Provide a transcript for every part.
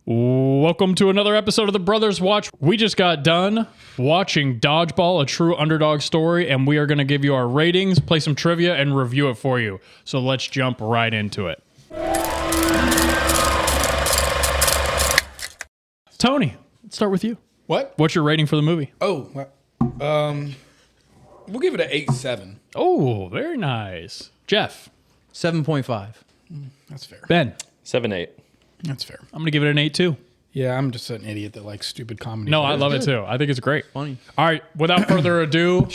Welcome to another episode of the Brothers Watch. We just got done watching Dodgeball, a True Underdog Story, and we are going to give you our ratings, play some trivia, and review it for you. So let's jump right into it. Tony, let's start with you. What? What's your rating for the movie? Oh, we'll give it an 8.7. Oh, very nice. Jeff. 7.5. That's fair. Ben. 7-8. That's fair. I'm going to give it an 8 too. Yeah, I'm just an idiot that likes stupid comedy. No, I love it too. I think it's great. Funny. All right, without further ado,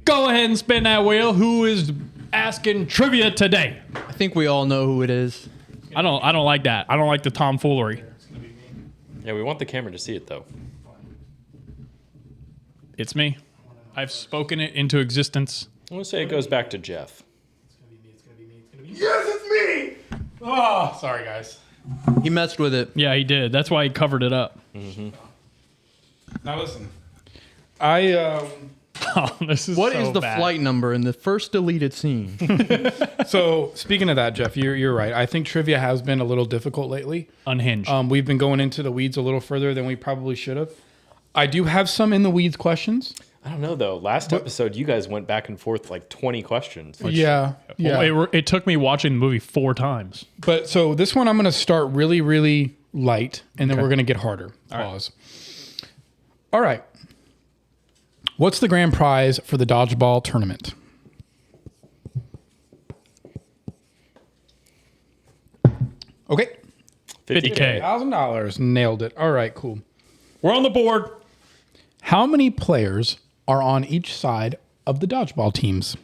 go ahead and spin that wheel. Who is asking trivia today? I think we all know who it is. I don't like that. I don't like the tomfoolery. Yeah, we want the camera to see it, though. It's me. I've spoken it into existence. I'm going to say it goes back to Jeff. Yes, it's me! Oh, sorry, guys. He messed with it. Yeah, he did. That's why he covered it up. Now listen. I, Oh, this is What so is the bad. flight number in the first deleted scene? so speaking of that, Jeff, you're right. I think trivia has been a little difficult lately. Unhinged. We've been going into the weeds a little further than we probably should have. I do have some in the weeds questions. I don't know, though. Last episode, you guys went back and forth like 20 questions. Yeah. It took me watching the movie 4 times. But so this one I'm going to start really, really light, and then we're going to get harder. Pause. All right. What's the grand prize for the dodgeball tournament? Okay. $50K. $1,000. Nailed it. All right, cool. We're on the board. How many players are on each side of the dodgeball teams?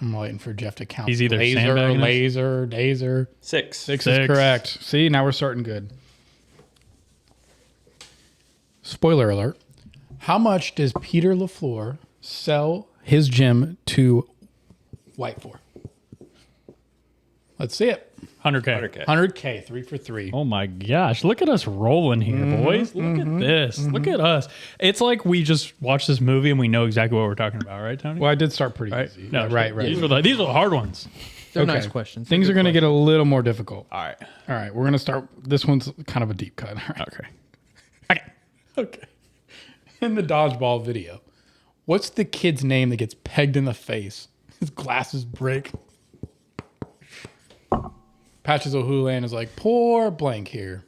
I'm waiting for Jeff to count. He's either laser, sandbagging us. laser, dazer. 6. Six is correct. See, now we're starting good. Spoiler alert. How much does Peter LaFleur sell his gym to White for? Let's see it. 100K. 100K, 3 for 3. Oh my gosh. Look at us rolling here, boys. Look at this. Look at us. It's like we just watched this movie and we know exactly what we're talking about, right, Tony? Well, I did start pretty easy. No, right. These are the hard ones. They're Okay. nice questions. Things are going to get a little more difficult. All right. All right, we're going to start. This one's kind of a deep cut. All right. Okay. Okay. In the dodgeball video, what's the kid's name that gets pegged in the face? His glasses break. Patches O'Houlihan is like, poor blank here.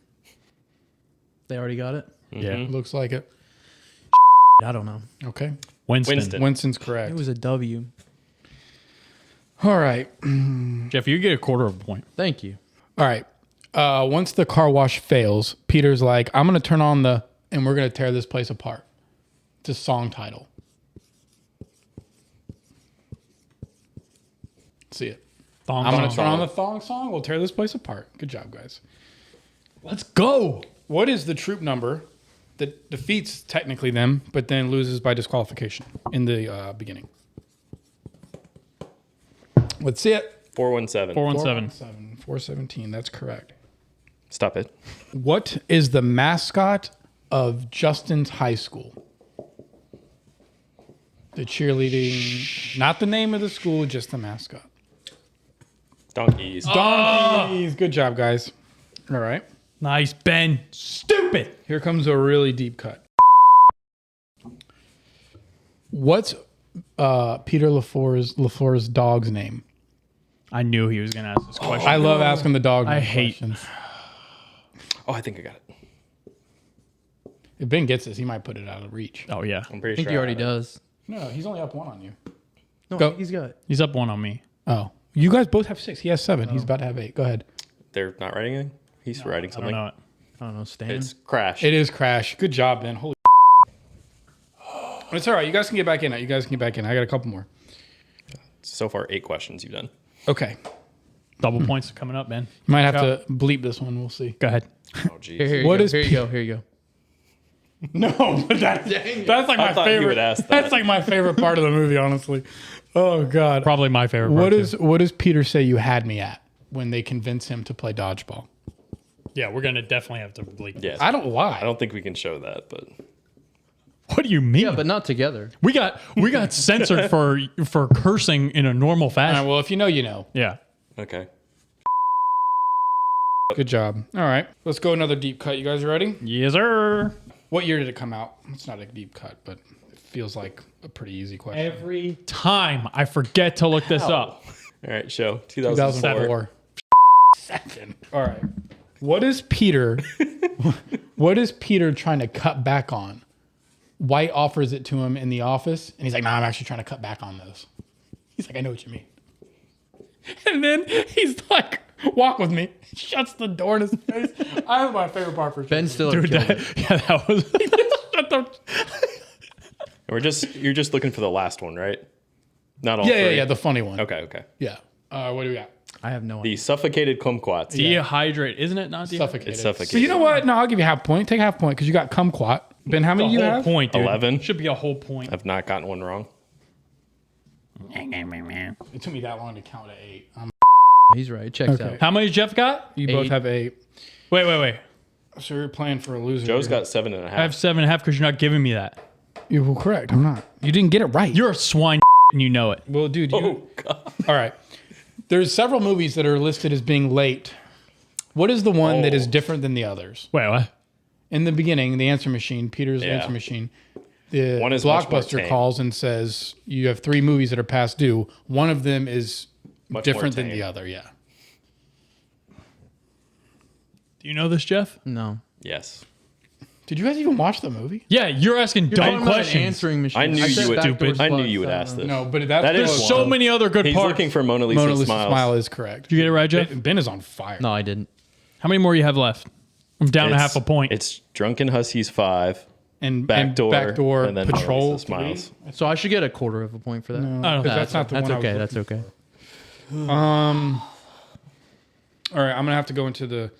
They already got it? Yeah. Looks like it. I don't know. Okay. Winston. Winston's correct. It was a W. All right. Jeff, you get a quarter of a point. Thank you. All right. Once the car wash fails, Peter's like, I'm going to turn on and we're going to tear this place apart. It's a song title. See it. Thong, I'm going thong, to turn on thong. the thong song. We'll tear this place apart. Good job, guys. Let's go. What is the troop number that defeats technically them, but then loses by disqualification in the beginning? Let's see it. 417. 417. 417. That's correct. Stop it. What is the mascot of Justin's high school? The cheerleading, not the name of the school, just the mascot. Donkeys. Donkeys. Good job, guys. All right. Nice, Ben. Stupid. Here comes a really deep cut. What's Peter LaFleur's dog's name? I knew he was going to ask this question. I love asking the dog hate- questions. Oh, I think I got it. If Ben gets this, he might put it out of reach. Oh, yeah. I'm I pretty think sure he already I got it. does. No, he's only up 1 on you. No, Go. he's got it. He's up 1 on me. Oh, you guys both have 6. He has 7. He's about to have 8. Go ahead. They're not writing anything? He's writing I something. don't know it. I don't know, Stan. It's Crash. It is Crash. Good job, Ben. Holy. It's all right. You guys can get back in. I got a couple more. So far, 8 questions you've done. Okay. Double points coming up, Ben. You might have to bleep this one. We'll see. Go ahead. Oh, geez. Here What you is go. Here you go. Here you go. No, but that's like my thought you favorite. would ask that. That's like my favorite part of the movie, honestly. Oh God. Probably my favorite part. What does Peter say you had me at when they convince him to play dodgeball? Yeah, we're going to definitely have to bleep. Yes. I don't lie. I don't think we can show that, but What do you mean? Yeah, but not together. we got censored for cursing in a normal fashion. Well, if you know, you know. Yeah. Okay. Good job. All right. Let's go another deep cut. You guys ready? Yes, sir. What year did it come out? It's not a deep cut, but it feels like a pretty easy question. Every time I forget to look this up. All right, show 2004. 2004. 7. All right. What is Peter? What is Peter trying to cut back on? White offers it to him in the office, and he's like, "Nah, I'm actually trying to cut back on those." He's like, "I know what you mean." And then he's like, "Walk with me." Shuts the door in his face. I have my favorite part for sure. Ben Stiller. Dude, killed it. that was. Shut the. You're just looking for the last one, right? Not all Yeah, three. the funny one. Okay. Yeah. What do we got? I have no idea. The suffocated kumquats. Dehydrate, isn't it? Not dehydrate. Suffocated. It's suffocated. So you know what? No, I'll give you half point. Take half point because you got kumquat. Ben, how many A you whole have? point, dude. 11. Should be a whole point. I've not gotten one wrong. It took me that long to count to 8. He's right. Checks Okay. out. How many Jeff got? You both 8. have 8. Wait. So you're playing for a loser. Joe's here. got 7.5. I have 7.5 because you're not giving me that. You're well, correct. I'm not. You didn't get it right. You're a swine and you know it. Well, dude. Oh God. All right. There's several movies that are listed as being late. What is the one that is different than the others? Wait, what? In the beginning, the answer machine, Peter's Yeah. answer machine, the One is much more Blockbuster tame. calls and says you have 3 movies that are past due. One of them is Much different more than the tame. other. Yeah. Do you know this, Jeff? No. Yes. Did you guys even watch the movie? Yeah, you're asking You're dumb talking about an questions. answering machine. I knew said you would. backdoor I knew spots, you would I don't ask know. this. No, but that's That is There's one. so many other good He's parts. looking for Mona Lisa, Mona Lisa smiles. smile is correct. Did you get it right, Jeff? Ben is on fire. No, I didn't. How many more you have left? I'm down to half a point. It's Drunken Huskies 5, And Backdoor, and and then Patrol Mona Lisa Smiles. 3. So I I should get a quarter of a point for that. No, I don't 'cause think that's not the That's one. okay. That's okay. All right, I'm gonna have to go into the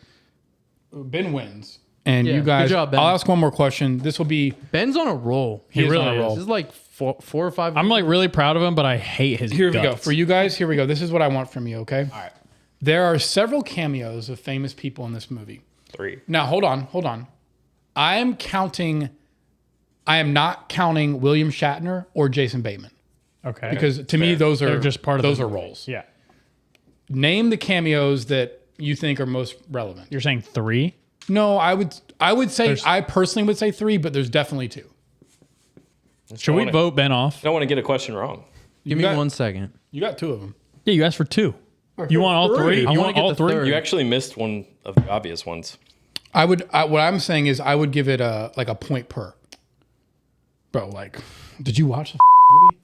Ben wins, and Yeah, you guys. good job, Ben. I'll ask one more question. This will be. Ben's on a roll. He is really on a is. roll. This is like four or five. I'm like really proud of him, but I hate his Here we go. guts. For you guys, here we go. This is what I want from you. Okay. All right. There are several cameos of famous people in this movie. 3. Now, hold on. I am not counting William Shatner or Jason Bateman Okay. because to me those they're are just part of those the are movie. roles. Yeah. Name the cameos that you think are most relevant. You're saying 3? No, I would say I personally would say 3, but there's definitely 2. Should we vote Ben off? I don't want to get a question wrong. Give me got- 1 second. You got 2 of them. Yeah, you asked for 2. You want all 3? I You wanna want get all the 3? third. You actually missed one of the obvious ones. What I'm saying is I would give it a point per. Bro, like, did you watch the movie?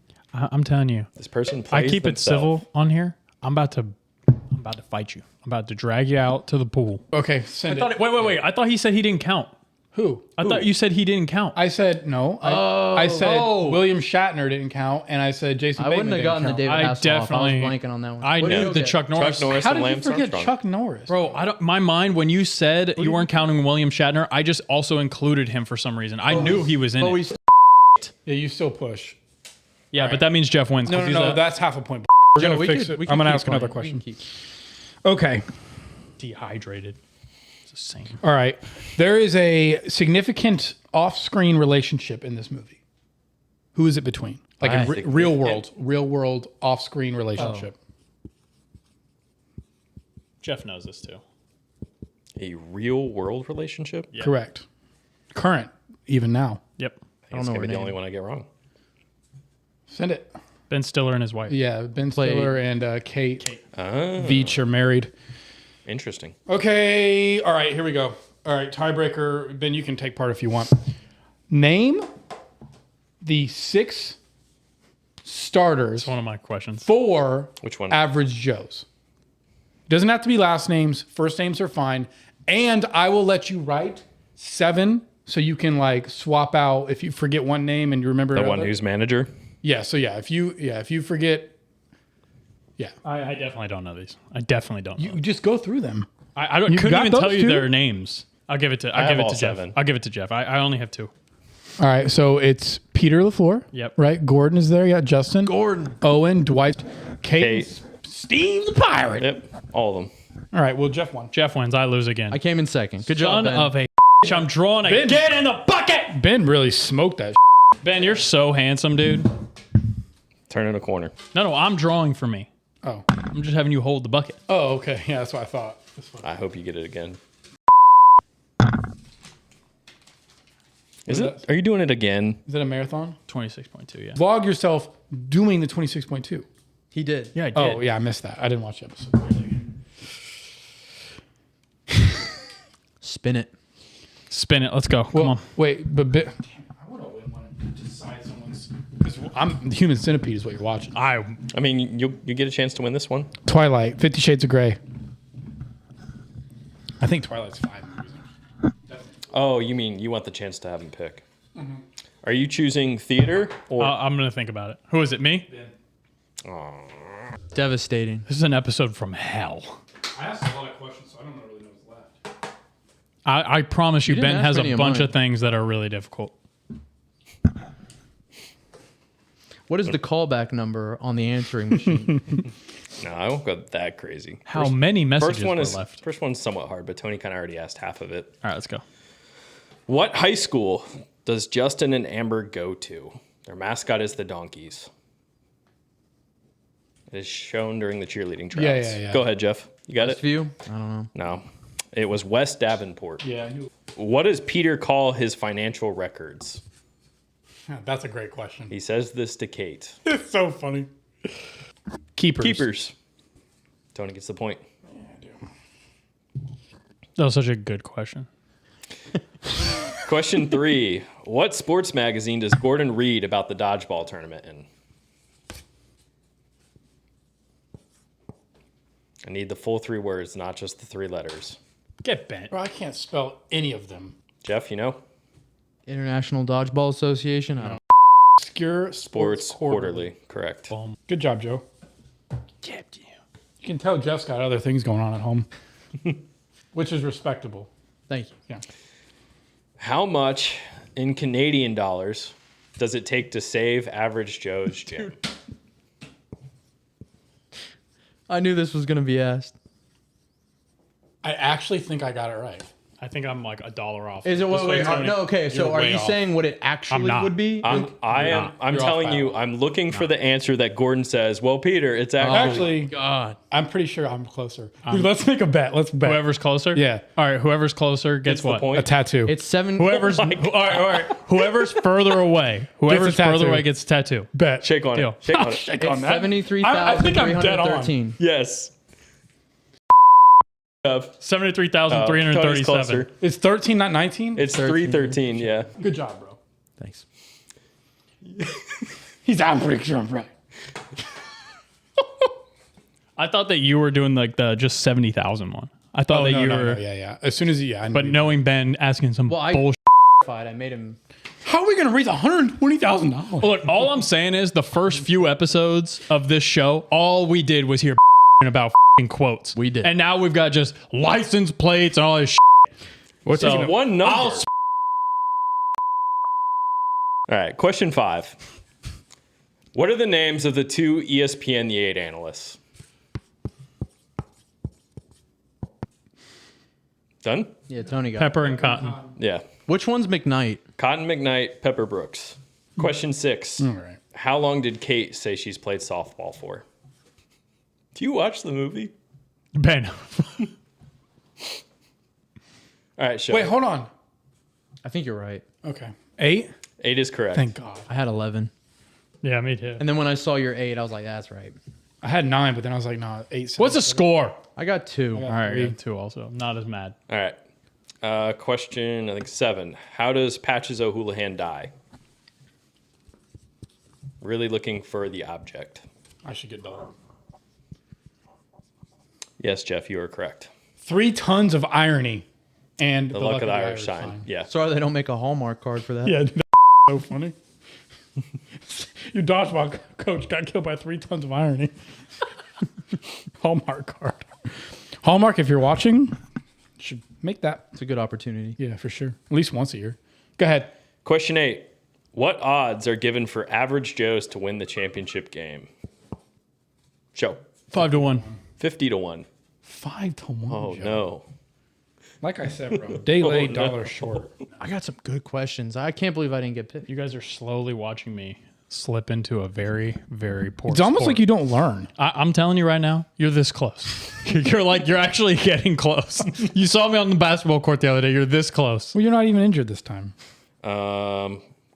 I'm telling you. This person I plays keep it themselves. civil on here. I'm about to fight you. I'm about to drag you out to the pool. Okay, send it. Wait. I thought he said he didn't count. Who? I thought you said he didn't count. I said no. I said William Shatner didn't count, and I said Jason I Bateman wouldn't have didn't gotten the count. David I Hasselhoff. definitely- I was blanking on that one. I What knew did the you get? Chuck Norris. Chuck Norris How and did you Lance forget Armstrong. Chuck Norris? Bro, I don't. My mind when you said you weren't counting William Shatner, I just also included him for some reason. I knew he was in it. he's Yeah, you still push. Yeah, but that means Jeff wins. No, 'cause no, he's no. a That's half a point. We're gonna fix it. I'm gonna ask another question. Okay. dehydrated. It's the same. All right. There is a significant off-screen relationship in this movie. Who is it between? Like a real world off-screen relationship. Jeff knows this too. A real world relationship? Yeah. Correct. Current, even now. Yep. I think it's going to be the only one I get wrong. Send it. Ben Stiller and his wife. Yeah, Ben Stiller and Kate Oh, Veach are married. interesting. Okay. All right, here we go. All right, tiebreaker. Ben, you can take part if you want. Name the 6 starters One of my questions. for Which one? Average Joes. Doesn't have to be last names. First names are fine. And I will let you write 7 so you can like swap out if you forget one name and you remember The one another. who's manager? Yeah, so if you forget, I definitely don't know these. I definitely don't. you know. just go through them. I don't. you Couldn't got even tell those you two? their names. I'll give it to. I'll have give it all to Jeff. 7. I'll give it to Jeff. I only have 2. All right, so it's Peter LaFleur. Yep. Right? Gordon is there. Yeah, Justin. Gordon. Owen, Dwight, Kate, Kate. Steve the Pirate. Yep, all of them. All right, well, Jeff won. Jeff wins. I lose again. I came in second. Good job, Son Ben. of a. I'm drawing a. Ben. Get in the bucket. Ben really smoked that. Ben, you're so handsome, dude. Turn in a corner. No, I'm drawing for me. Oh. I'm just having you hold the bucket. Oh, okay. Yeah, that's what I thought. I hope you get it again. Is Is it? Are you doing it again? Is it a marathon? 26.2, yeah. Vlog yourself doing the 26.2. He did. Yeah, I did. Oh, yeah, I missed that. I didn't watch the episode. Spin it. Spin it. Let's go. Come on. Wait, but I want to decide someone's. Because I'm the Human Centipede is what you're watching. I mean, you get a chance to win this one. Twilight, 50 Shades of Grey. I think Twilight's 5. Oh, you mean you want the chance to have him pick? Mm-hmm. Are you choosing theater or? I'm going to think about it. Who is it? Me? Devastating. This is an episode from hell. I asked a lot of questions, so I don't really know what's left. I promise you, didn't Ben ask has many a of bunch mine. of things that are really difficult. What is the callback number on the answering machine? No, I won't go that crazy. How many messages were left? First one's somewhat hard, but Tony kind of already asked half of it. All right, let's go. What high school does Justin and Amber go to? Their mascot is the Donkeys. It is shown during the cheerleading tryouts. Yeah. Go ahead, Jeff. You got it? View? I don't know. No. It was West Davenport. Yeah, I knew. What does Peter call his financial records? That's a great question. He says this to Kate. It's so funny. Keepers. Keepers. Tony gets the point. Yeah, I do. That was such a good question. Question 3. What sports magazine does Gordon read about the dodgeball tournament in? I need the full 3 words, not just the 3 letters. Get bent. Bro, I can't spell any of them. Jeff, you know? International Dodgeball Association? I don't Obscure Sports Quarterly. Correct. Good job, Joe. You can tell Jeff's got other things going on at home, which is respectable. Thank you. Yeah. How much in Canadian dollars does it take to save average Joe's gym? I knew this was going to be asked. I actually think I got it right. I think I'm like $1 off. Is it? Wait, no, okay. So You're are way you off. saying what it actually not. would be? I'm You're telling off you, by a I'm looking for the answer that Gordon says. Well, Peter, it's actually. Actually, God. I'm pretty sure I'm closer. Dude, let's make a bet. Let's bet. Whoever's closer? Yeah. All right, whoever's closer gets Gets the what? point. A tattoo. It's 7. Whoever's all right. Whoever's further away. Whoever's tattoo. further away gets a tattoo. bet. Shake on Deal. it. Shake on it. Shake It's on that. 73,313. Yes. 73,337. Tony's closer. It's 13, not 19. It's 313, yeah. Good job, bro. Thanks. I'm pretty sure I'm right. I thought that you were doing like the just 70,000 one. I thought that you were, Yeah. As soon as I knew but you. knowing Ben asking some Well, bullshit. I made him. How are we gonna raise $120,000? Look, all I'm saying is the first few episodes of this show, all we did was hear about quotes. We did. And now we've got just license plates and all this What's So- he One number. I'll All right, question 5. What are the names of the 2 ESPN The 8 analysts? Done? Yeah, Tony got Pepper and Cotton. Yeah. it. Which one's McKnight? Cotton McKnight, Pepper Brooks. Question 6. All right. How long did Kate say she's played softball for? Do you watch the movie? Ben. All right, show. Wait, hold on. I think you're right. Okay. 8? 8 is correct. Thank God. I had 11. Yeah, me too. And then when I saw your 8, I was like, that's right. I had 9, but then I was like, nah, 8. What's the score? I got 2. All right, I got 2 also. I'm not as mad. All right. Question, I think 7. How does Patches O'Houlihan die? Really looking for the object. I should get done. Yes, Jeff, you are correct. 3 tons of irony and The luck of the Irish sign. Yeah. Sorry they don't make a Hallmark card for that. Yeah, that's so funny. Your dodgeball coach got killed by 3 tons of irony. Hallmark card. Hallmark, if you're watching, should make that. It's a good opportunity. Yeah, for sure. At least once a year. Go ahead. Question 8. What odds are given for average Joes to win the championship game? Show. 5 to 1. 50 to 1. 5 to 1. Oh, Joe. no. Like I said, bro. Day Oh, late, no. dollar short. I got some good questions. I can't believe I didn't get picked. You guys are slowly watching me slip into a very, very poor It's almost sport. like you don't learn. I'm telling you right now, you're this close. You're actually getting close. You saw me on the basketball court the other day. You're this close. Well, you're not even injured this time.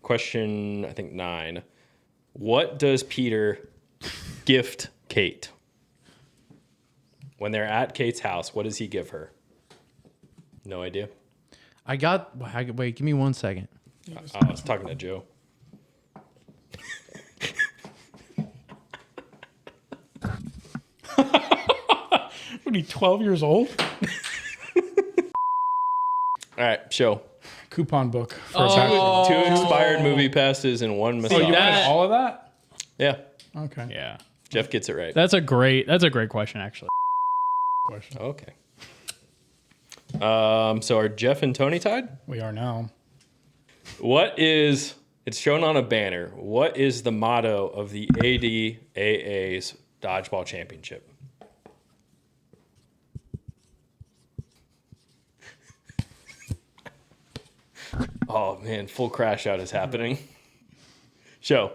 Question, I think 9. What does Peter gift Kate? When they're at Kate's house, what does he give her? No idea. Wait, give me 1 second. I was talking to Joe. What are you, 12 years old? All right, show. Coupon book. For a 2 expired movie passes and 1 massage. you wanted all of that? Yeah, Okay. Yeah. Jeff gets it right. That's a great question, actually. Okay. So are Jeff and Tony tied? We are now. It's shown on a banner. What is the motto of the ADAA's Dodgeball Championship? Oh man, full crash out is happening. Show.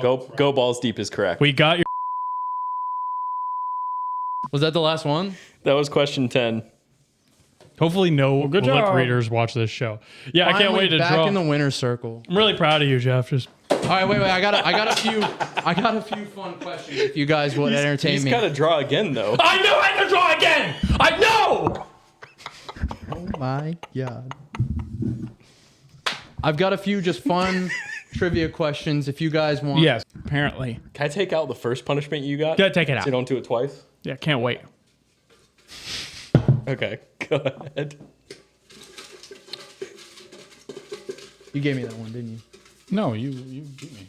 Go balls deep is correct. We got your. Was that the last one? That was question 10. Hopefully, no good lip job. readers watch this show. Yeah, I can't Finally wait to back draw. in the winner's circle. I'm really proud of you, Jeff. Just All right, wait. I got a few fun questions. If you guys would entertain He's me. got to draw again though. I knew I could draw again. I know. Oh my god. I've got a few just fun trivia questions. If you guys want. Yes. Apparently, Can I take out the first punishment you got? gotta take it So out. you don't do it twice? Yeah, can't wait. Okay, go ahead. You gave me that one, didn't you? No, you beat me.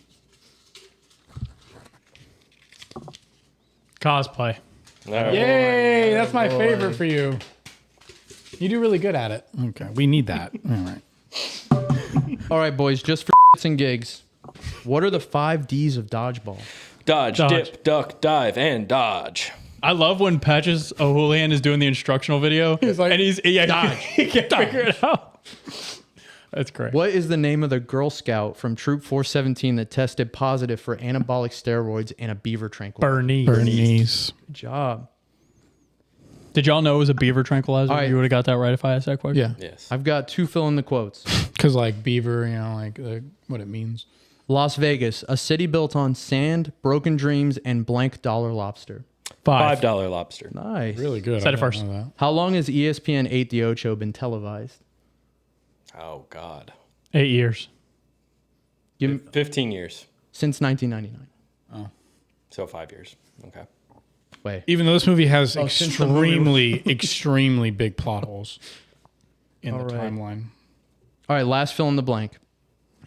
Cosplay. All right. Yay! That's my favorite for you. You do really good at it. Okay, we need that. All right. All right, boys. Just for shits and gigs, what are the 5 Ds of dodgeball? Dodge, Dodge. dip, duck, dive, and dodge. I love when Patches O'Houlihan is doing the instructional video. He's like, and he can't figure it out. That's great. What is the name of the Girl Scout from Troop 417 that tested positive for anabolic steroids and a beaver tranquilizer? Bernice. Good job. Did y'all know it was a beaver tranquilizer? All right. You would have got that right if I asked that question. Yeah, Yes. I've got 2 fill in the quotes. because like beaver, like what it means. Las Vegas, a city built on sand, broken dreams, and blank dollar lobster. $5 lobster. Nice. Really good. Said I it first. didn't know How long has ESPN 8 The Ocho been televised? Oh, God. 8 years. Give me- 15 years. Since 1999. So 5 years. Okay. Wait. that. Even though this movie has since the movie extremely big plot holes in the All right. timeline. All right, last fill in the blank.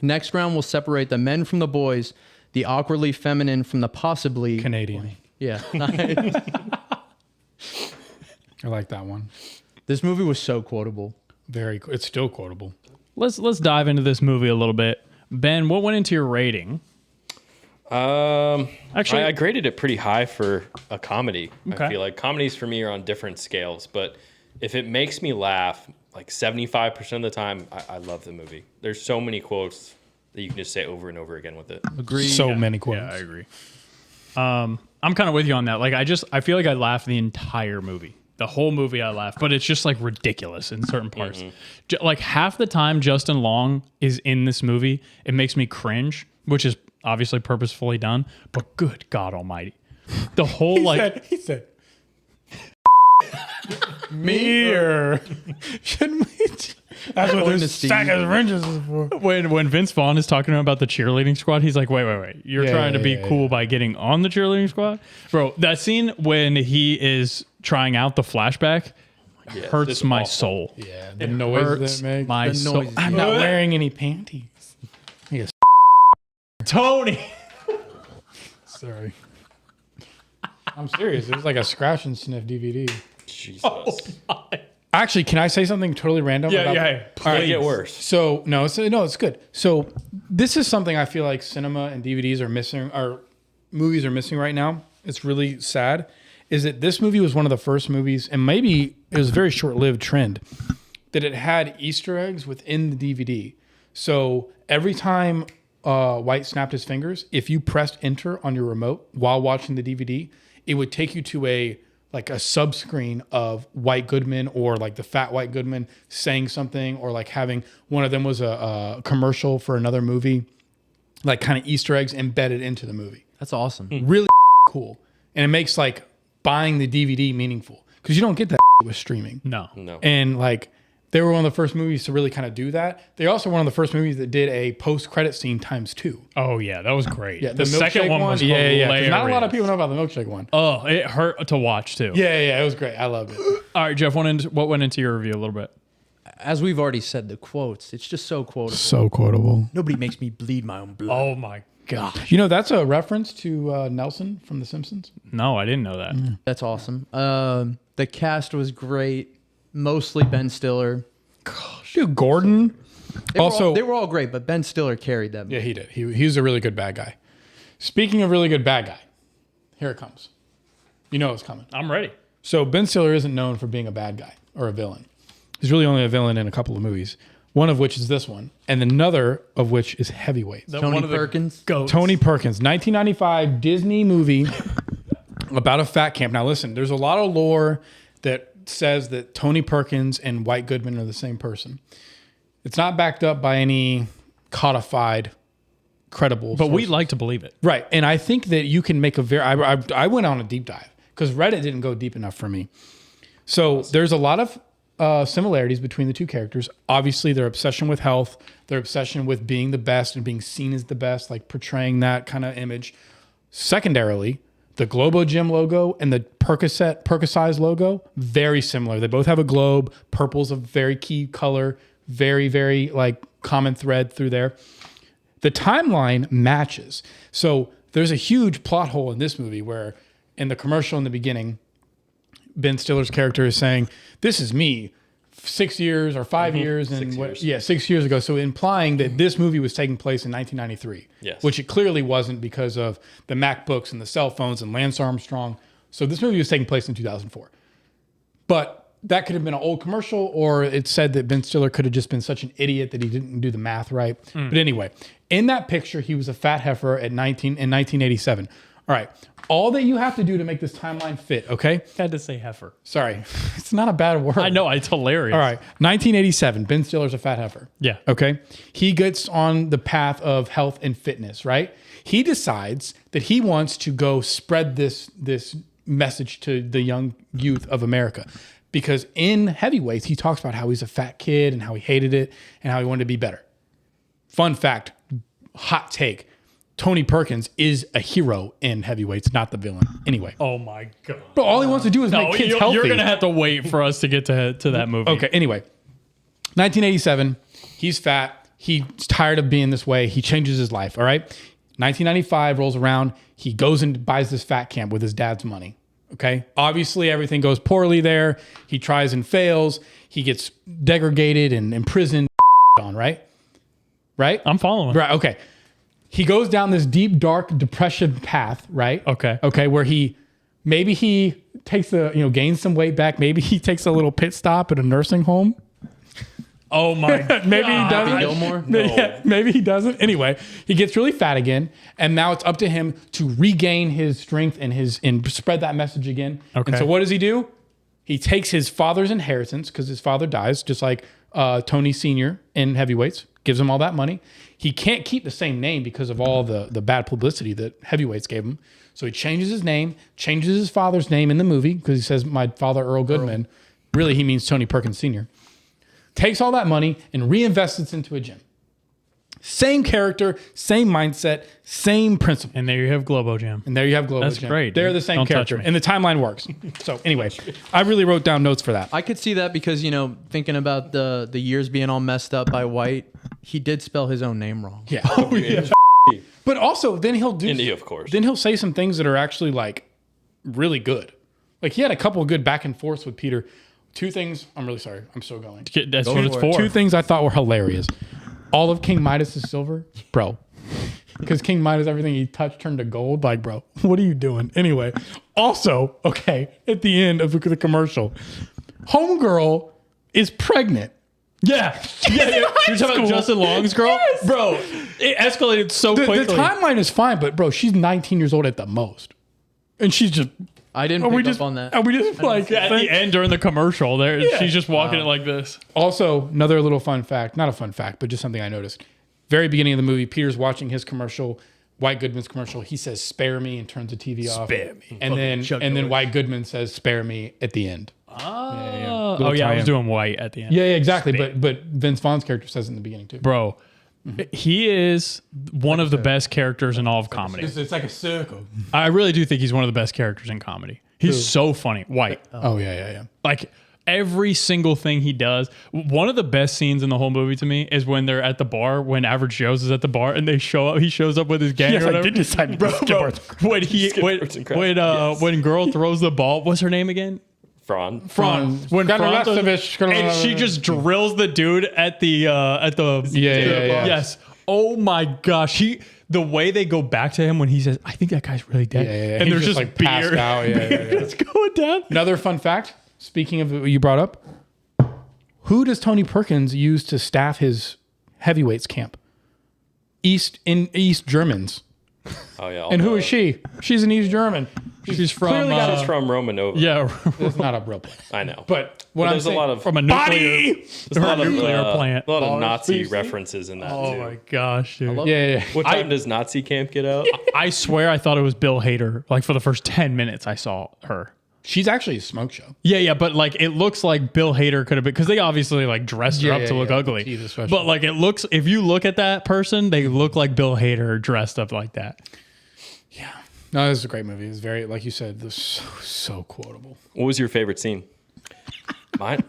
Next round will separate the men from the boys, the awkwardly feminine from the possibly Canadian. Yeah. I like that one. This movie was so quotable. Very. It's still quotable. Let's dive into this movie a little bit. Ben, what went into your rating? Actually, I graded it pretty high for a comedy. Okay. I feel like comedies for me are on different scales, but if it makes me laugh, like 75% of the time, I love the movie. There's so many quotes that you can just say over and over again with it. Agreed. So many quotes. yeah, I agree. I'm kind of with you on that. Like, I feel like I laughed the entire movie. The whole movie I laughed, but it's just like ridiculous in certain parts. Like half the time Justin Long is in this movie, it makes me cringe, which is obviously purposefully done, but good God almighty. The whole He said me or shouldn't we? That's what Going this to stack Steve. of wrenches is for. when Vince Vaughn is talking about the cheerleading squad, he's like, wait. You're Yeah, trying to be yeah, cool by getting on the cheerleading squad? Bro, that scene when he is trying out the flashback Yeah, hurts it's my awful. soul. Yeah, the noise Hurts that makes. my The soul. noise. I'm not wearing any panties. Yes, Tony! sorry. I'm serious. It was like a scratch and sniff DVD. Jesus. Actually, can I say something totally random? about It's gonna get worse. So it's good. So this is something I feel like cinema and DVDs are missing, or movies are missing right now. It's really sad. Is that this movie was one of the first movies, and maybe it was a very short-lived trend, that it had Easter eggs within the DVD. So every time White snapped his fingers, if you pressed enter on your remote while watching the DVD, it would take you to a sub screen of White Goodman or like the fat White Goodman saying something, or like having one of them was a commercial for another movie, like kind of Easter eggs embedded into the movie. That's awesome. Really cool. And it makes like buying the DVD meaningful, because you don't get that with streaming. No. And like, they were one of the first movies to really kind of do that. They also were one of the first movies that did a post-credit scene ×2. Oh yeah, that was great. Yeah, the second one was hilarious. 'Cause not a lot of people know about the milkshake one. Oh, it hurt to watch too. Yeah, it was great. I loved it. All right, Jeff, what went into your review a little bit? As we've already said, the quotes, it's just so quotable. So quotable. Nobody makes me bleed my own blood. Oh my gosh. You know, that's a reference to Nelson from The Simpsons. No, I didn't know that. That's awesome. The cast was great. Mostly Ben Stiller. Dude, Gordon. They were all great, but Ben Stiller carried them. Yeah, he did. He was a really good bad guy. Speaking of really good bad guy, here it comes. You know it's coming. I'm ready. So Ben Stiller isn't known for being a bad guy or a villain. He's really only a villain in a couple of movies. One of which is this one, and another of which is Heavyweights. Tony Perkins. Tony Perkins, 1995 Disney movie about a fat camp. Now listen, there's a lot of lore that says that Tony Perkins and White Goodman are the same person. It's not backed up by any codified, credible. But we sources. like to believe it. Right, and I think that you can make a very. I went on a deep dive because Reddit didn't go deep enough for me. So there's a lot of similarities between the two characters. Obviously, their obsession with health, their obsession with being the best and being seen as the best, like portraying that kind of image. Secondarily, the Globo Gym logo and the Percocise logo, very similar. They both have a globe. Purple's a very key color, very, very like common thread through there. The timeline matches. So there's a huge plot hole in this movie where in the commercial in the beginning, Ben Stiller's character is saying, "This is me 6 years or 5 years." And 6 years ago. So implying that this movie was taking place in 1993, Yes. which it clearly wasn't because of the MacBooks and the cell phones and Lance Armstrong. So this movie was taking place in 2004. But that could have been an old commercial, or it said that Ben Stiller could have just been such an idiot that he didn't do the math right. But anyway, in that picture, he was a fat heifer in 1987. All right. All that you have to do to make this timeline fit, okay? Had to say heifer. Sorry. It's not a bad word. I know, it's hilarious. All right. 1987, Ben Stiller's a fat heifer. Yeah. Okay. He gets on the path of health and fitness, right? He decides that he wants to go spread this message to the young youth of America. Because in Heavyweights, he talks about how he's a fat kid and how he hated it and how he wanted to be better. Fun fact, hot take. Tony Perkins is a hero in Heavyweights, not the villain. Anyway. Oh my god. But all he wants to do is make kids healthy. You're gonna have to wait for us to get to that movie. Okay, anyway. 1987, he's fat. He's tired of being this way. He changes his life, all right? 1995 rolls around. He goes and buys this fat camp with his dad's money, okay? Obviously, everything goes poorly there. He tries and fails. He gets degraded and imprisoned on, right? Right? I'm following. Right, okay. He goes down this deep, dark depression path, right? Okay. Okay, where he takes gains some weight back. Maybe he takes a little pit stop at a nursing home. Oh my god. Maybe he Happy doesn't. Gilmore? Yeah, maybe he doesn't. Anyway, he gets really fat again, and now it's up to him to regain his strength and spread that message again. Okay. And so what does he do? He takes his father's inheritance because his father dies, just like Tony Sr. in Heavyweights, gives him all that money. He can't keep the same name because of all the bad publicity that Heavyweights gave him. So he changes his name, changes his father's name in the movie because he says, "My father, Earl Goodman." Really, he means Tony Perkins Sr. Takes all that money and reinvests it into a gym. Same character, same mindset, same principle. And there you have Globo Jam. And there you have Globo That's Gym. great, They're dude. the same Don't touch character. me. And the timeline works. So anyway, I really wrote down notes for that. I could see that because, thinking about the years being all messed up by White, he did spell his own name wrong. Yeah. But also, then he'll do... India, of course. Then he'll say some things that are actually, like, really good. Like, he had a couple of good back and forths with Peter. Two things... I'm really sorry. I'm still going. That's what it's for. Two things I thought were hilarious. All of King Midas is silver. Bro. Because King Midas, everything he touched turned to gold. Like, bro, what are you doing? Anyway. Also, okay, at the end of the commercial, Homegirl is pregnant. Yeah. You're talking about Justin Long's girl? Bro, it escalated so The quickly. timeline is fine, but bro, she's 19 years old at the most. And she's just... I didn't pick up on that. Are we just like... At the end during the commercial, there Yeah. she's just walking it like this. Also, another little fun fact, not a fun fact, but just something I noticed. Very beginning of the movie, Peter's watching his commercial, White Goodman's commercial. He says, "Spare me," and turns the TV off. Spare me. And then White Goodman says, "Spare me" at the end. Oh, Little yeah, I was tie-in. doing White at the end. Yeah, exactly. But Vince Vaughn's character says it in the beginning too. Bro, he is one of the best characters in all of comedy. It's like a circle. I really do think he's one of the best characters in comedy. He's so funny. White. Oh yeah. Like every single thing he does. One of the best scenes in the whole movie to me is when they're at the bar, when Average Joe's is at the bar and they show up, he shows up with his gang Yes, or I whatever. did decide to skip arts. When girl throws the ball, what's her name again? Fran. When Fran throws- and she just drills the dude at the Yeah. Yes. Oh my gosh. The way they go back to him when he says, "I think that guy's really dead," Yeah. and He's there's just like passed beer. out. Yeah. It's going down. Another fun fact. Speaking of what you brought up, who does Tony Perkins use to staff his heavyweights camp? East Germans. Oh yeah. And who is she? She's an East German. She's from clearly got She's from Romanova. yeah, It's not a real place. I know. But what I'm there's saying, a lot of from a nuclear. there's a lot of nuclear plant. A lot of Nazi references in that Oh too. my gosh, dude. yeah. What time does Nazi camp get out? I swear I thought it was Bill Hader. Like for the first 10 minutes I saw her. She's actually a smoke show. Yeah, but like it looks like Bill Hader could have been, because they obviously like dressed her up to look ugly. Jesus, especially. But like it looks, if you look at that person, they look like Bill Hader dressed up like that. No, this is a great movie. It's very, like you said, this is so quotable. What was your favorite scene?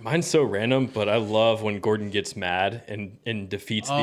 Mine's so random, but I love when Gordon gets mad and defeats the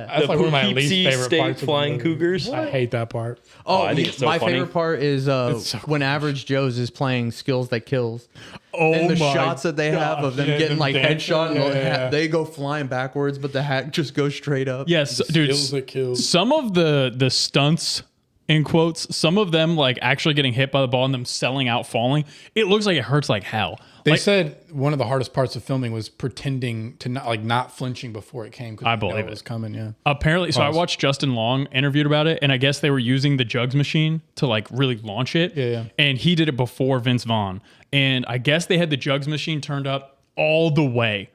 That's like one of my least Poughkeepsie favorite State parts of the Flying movie. Cougars. I hate that part. Oh, I think it's so my funny. favorite part is so when Average Joe's is playing Skills That Kills. Oh And the my shots that they have of them yeah, getting them like dancing, headshot, and yeah. they go flying backwards, but the hat just goes straight up. Yes, dude. Skills that kill. Some of the stunts, in quotes, some of them like actually getting hit by the ball and them selling out, falling. It looks like it hurts like hell. They Like, said one of the hardest parts of filming was pretending to not flinching before it came. 'Cause I they know believe it was it. coming. Yeah. apparently, so I Pause. watched Justin Long interviewed about it, and I guess they were using the jugs machine to like really launch it. Yeah. And he did it before Vince Vaughn, and I guess they had the jugs machine turned up all the way,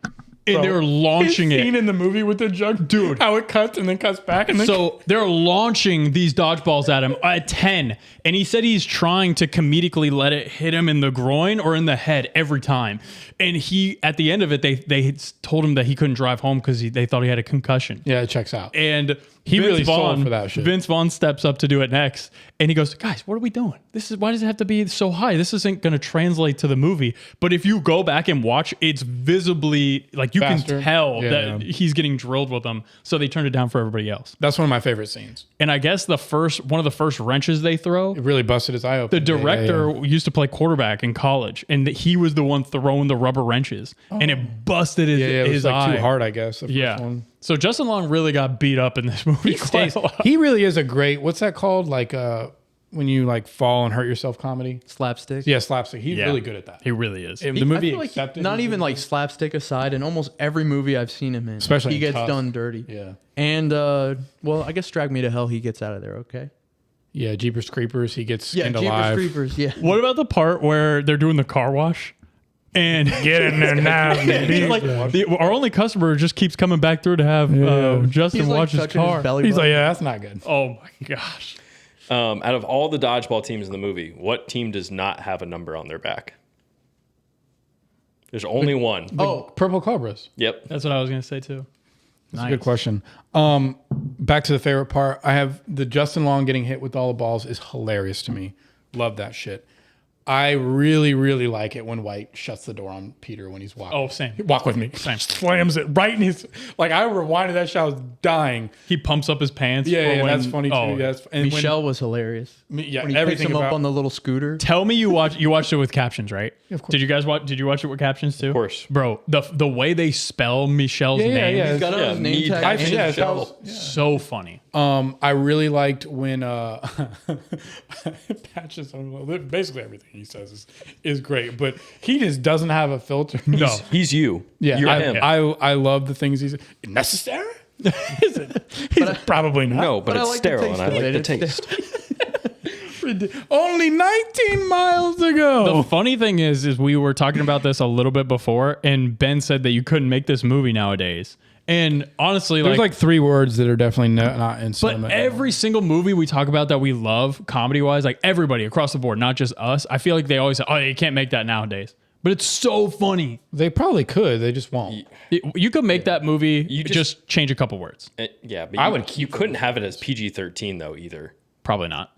and they were launching it. in the movie with the jug, dude. How it cuts and then cuts back and then. So they're launching these dodgeballs at him at 10. And he said he's trying to comedically let it hit him in the groin or in the head every time. And he, at the end of it, they told him that he couldn't drive home because they thought he had a concussion. yeah, it checks out. And He Vince really sold Vaughn, for that shit. Vince Vaughn steps up to do it next, and he goes, "Guys, what are we doing? Why does it have to be so high? This isn't going to translate to the movie." But if you go back and watch, it's visibly like you Faster. can tell Yeah, that yeah. he's getting drilled with them. So they turned it down for everybody else. That's one of my favorite scenes. And I guess one of the first wrenches they throw. It really busted his eye The open. director used to play quarterback in college, and he was the one throwing the rubber wrenches, and it busted his, it was his like eye. too hard, I guess. The first Yeah. one. So Justin Long really got beat up in this movie. He stays. He really is a great. What's that called? Like when you like fall and hurt yourself comedy. Slapstick. Yeah, slapstick. He's really good at that. He really is. And He- the movie I feel like accepted. not he's even really like slapstick aside, in almost every movie I've seen him in, Especially he in gets Tough. done dirty. Yeah. And well, I guess Drag Me to Hell, he gets out of there. Okay. Yeah, Jeepers Creepers. He gets Yeah, skinned Jeepers alive. Creepers. Yeah. What about the part where they're doing the car wash? And get in there now. Like, our only customer just keeps coming back through to have Justin He's like watch his touching car. his belly He's button. like, yeah, that's not good. Oh my gosh. Out of all the dodgeball teams in the movie, what team does not have a number on their back? There's only one. Oh, Purple Cobras. Yep. That's what I was going to say too. That's a good question. Back to the favorite part. I have the Justin Long getting hit with all the balls is hilarious to me. Love that shit. I really, really like it when White shuts the door on Peter when he's walking. Oh, same. Walk with me. Same. Slams it right in his. Like I rewinded that shot. I was dying. He pumps up his pants. Yeah, for yeah, when- that's funny too. oh. Yes. And Michelle was hilarious. when When he picks everything him about up on the little scooter. Tell me you watched it with captions, right? of course. Did you guys watch? Did you watch it with captions too? Of course. bro. The way they spell Michelle's name, yeah. He's got Yeah, his name me tag. too. I, and his yeah, shell. so funny. I really liked when Patches on basically everything. he says is great, but he just doesn't have a filter. No. He's you. Yeah, You're him. I love the things he's necessary. Is it? Probably not. No, but I it's like the sterile, taste and I of like it. the It's taste. Only 19 miles ago. The funny thing is we were talking about this a little bit before, and Ben said that you couldn't make this movie nowadays. And honestly, There's like 3 words that are definitely not in but cinema. every single movie we talk about that we love, comedy wise, like everybody across the board, not just us, I feel like they always say, "Oh, you can't make that nowadays." But it's so funny. They probably could. They just won't. You could make that movie. You just change a couple words. Yeah, but I you, would keep you couldn't have it as PG-13 though either. Probably not.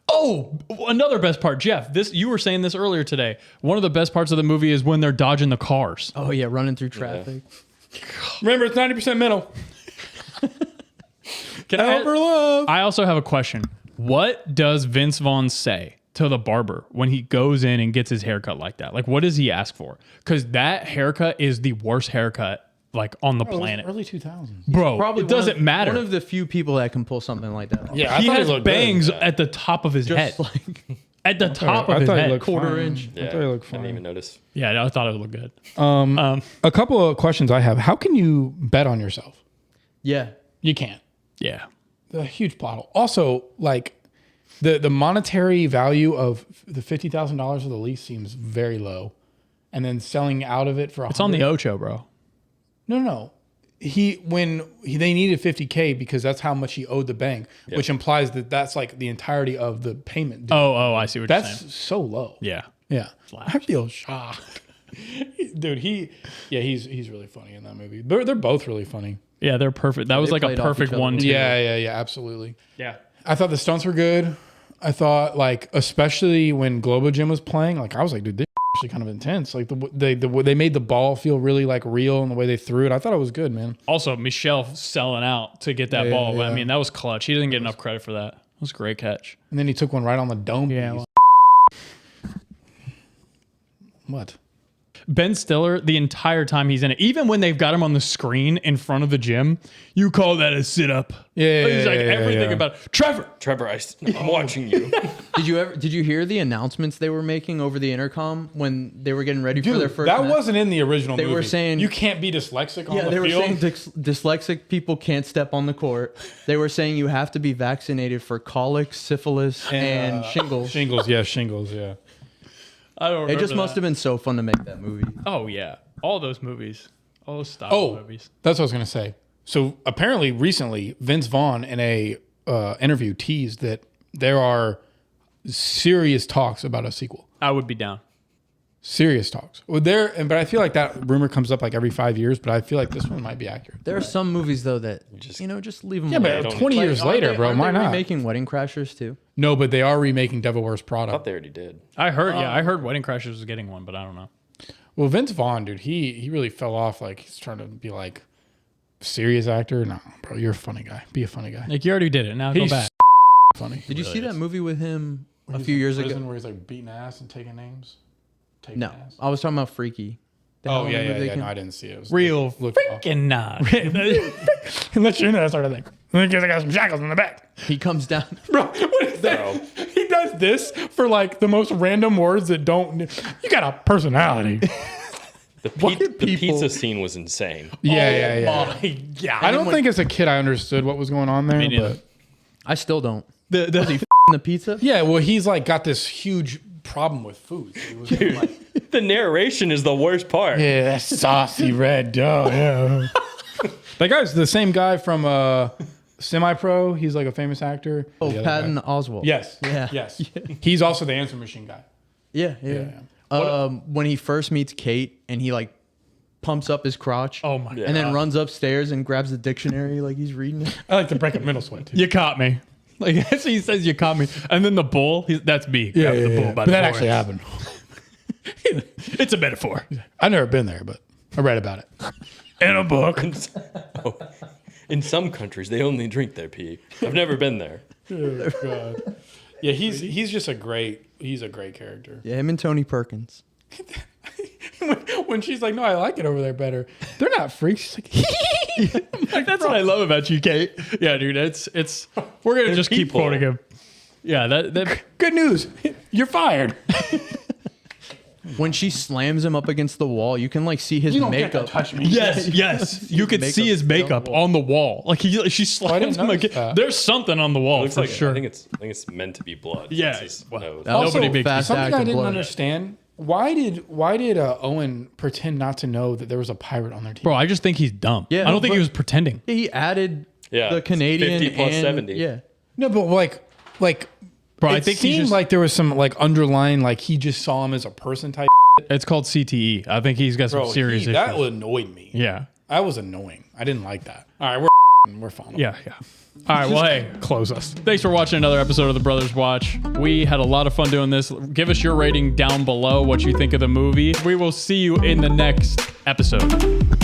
Oh, another best part, Jeff. This you were saying this earlier today. One of the best parts of the movie is when they're dodging the cars. Oh yeah, running through traffic. Remember, it's 90% mental. Can Help or love. I also have a question. What does Vince Vaughn say to the barber when he goes in and gets his haircut like that? Like, what does he ask for? Because that haircut is the worst haircut like on the planet, Early 2000s. bro. Probably it doesn't matter. One of the few people that can pull something like that off. Yeah, I he thought has looked bangs good. at the top of his head. Just like At the top of I his thought he head. looked quarter fine. inch. Yeah, I thought he looked I didn't fine. even notice. Yeah, I thought it looked good. A couple of questions I have. How can you bet on yourself? yeah. You can't. Yeah. A huge plot hole. Also, like the monetary value of the $50,000 of the lease seems very low, and then selling out of it for It's on the Ocho, bro. No. They needed $50K because that's how much he owed the bank, which implies that that's like the entirety of the payment due. Oh, I see what you're saying. That's so low. Yeah. Yeah. I feel shocked. Dude, he's really funny in that movie. They're both really funny. Yeah, they're perfect. That was like a played off perfect each other. one, too. Yeah, absolutely. Yeah. I thought the stunts were good. I thought, like, especially when Globo Gym was playing, like, I was like, dude, this is actually kind of intense. Like, they made the ball feel really, like, real in the way they threw it. I thought it was good, man. Also, Michelle selling out to get that Yeah, ball. yeah. I mean, that was clutch. He didn't get enough credit for that. It was a great catch. And then he took one right on the dome Yeah, piece. What? Ben Stiller, the entire time he's in it, even when they've got him on the screen in front of the gym, you call that a sit-up. Yeah, He's like, everything yeah. about Trevor. Trevor, I'm watching you. Did you hear the announcements they were making over the intercom when they were getting ready for their Dude, first that match? wasn't in the original movie. They were saying- you can't be dyslexic on Yeah, the they were field. saying dyslexic people can't step on the court. They were saying you have to be vaccinated for colic, syphilis, and shingles. Shingles, yeah. I don't It just must have been so fun to make that movie. Oh, yeah. All those movies. All those style movies. That's what I was going to say. So apparently recently, Vince Vaughn in a interview teased that there are serious talks about a sequel. I would be down. Serious talks. Well, but I feel like that rumor comes up like every 5 years, but I feel like this one might be accurate. There are some movies though that just leave them. Yeah, but 20 years later, bro, why not? Making Wedding Crashers too. No, but they are remaking Devil Wears I Prada. thought they already did. I heard Wedding Crashers was getting one, but I don't know. Well, Vince Vaughn, dude, he really fell off. Like he's trying to be like serious actor. No, bro, you're a funny guy. Be a funny guy. Like, you already did it. Now He's go back. funny. Did you see that movie with him a He's few in years prison ago? where he's like beating ass and taking names? Taking No, ass? I was talking about Freaky. The Oh, Halloween yeah. movie that came- No, I didn't see it. It was Real looked freaking not. Unless you're into that sort of thing. Because I got some shackles in the back. He comes down. Bro, what is that? He does this for like the most random words that don't. You got a personality. The people- pizza scene was insane. Yeah. My God. I don't think as a kid I understood what was going on there. neither. But I still don't. The The pizza. yeah, well, he's like got this huge problem with food. So he was like, The narration is the worst part. yeah, that saucy red dough. Yeah. That guy's the same guy from Semi Pro. He's like a famous actor. Oh, The other Patton guy. Oswalt. Yes. Yeah. Yes. He's also the answer machine guy. Yeah. When he first meets Kate and he like pumps up his crotch. Oh my Yeah. God. And then runs upstairs and grabs the dictionary like he's reading it. I like to break up middle sweat too. You caught me. Like, that's what he says, you caught me. And then the bull, that's me. grabbing the bull by But the that horns. actually happened. It's a metaphor. I've never been there, but I read about it in a book. In some countries, they only drink their pee. I've never been there. Oh, God. Yeah, he's just a great character. Yeah, him and Tony Perkins. When she's like, no, I like it over there better. They're not freaks. She's like, That's what I love about you, Kate. Yeah, dude, it's we're gonna just keep people. quoting him. Yeah, that good news. You're fired. When she slams him up against the wall, you can like see his You don't get to makeup. touch me. Yes. You could see his makeup on the wall. Like she slams him notice again. that. There's something on the wall Looks for like sure. I think it's meant to be blood. Yeah, It's his well, nose. That was Nobody a big- fast Something act I of didn't blood. understand. Why did Owen pretend not to know that there was a pirate on their team? Bro, I just think he's dumb. Yeah, I don't think he but- was pretending. He added Yeah, the Canadian 50 plus and 70. yeah. No, but like Bro, I it think he's seemed just, like there was some like underlying, like he just saw him as a person type. it's called CTE. I think he's got some Bro, serious issues. that annoyed me. Yeah. That was annoying. I didn't like that. All right, we're fine. Yeah. All right, well, hey, close us. Thanks for watching another episode of The Brothers Watch. We had a lot of fun doing this. Give us your rating down below, what you think of the movie. We will see you in the next episode.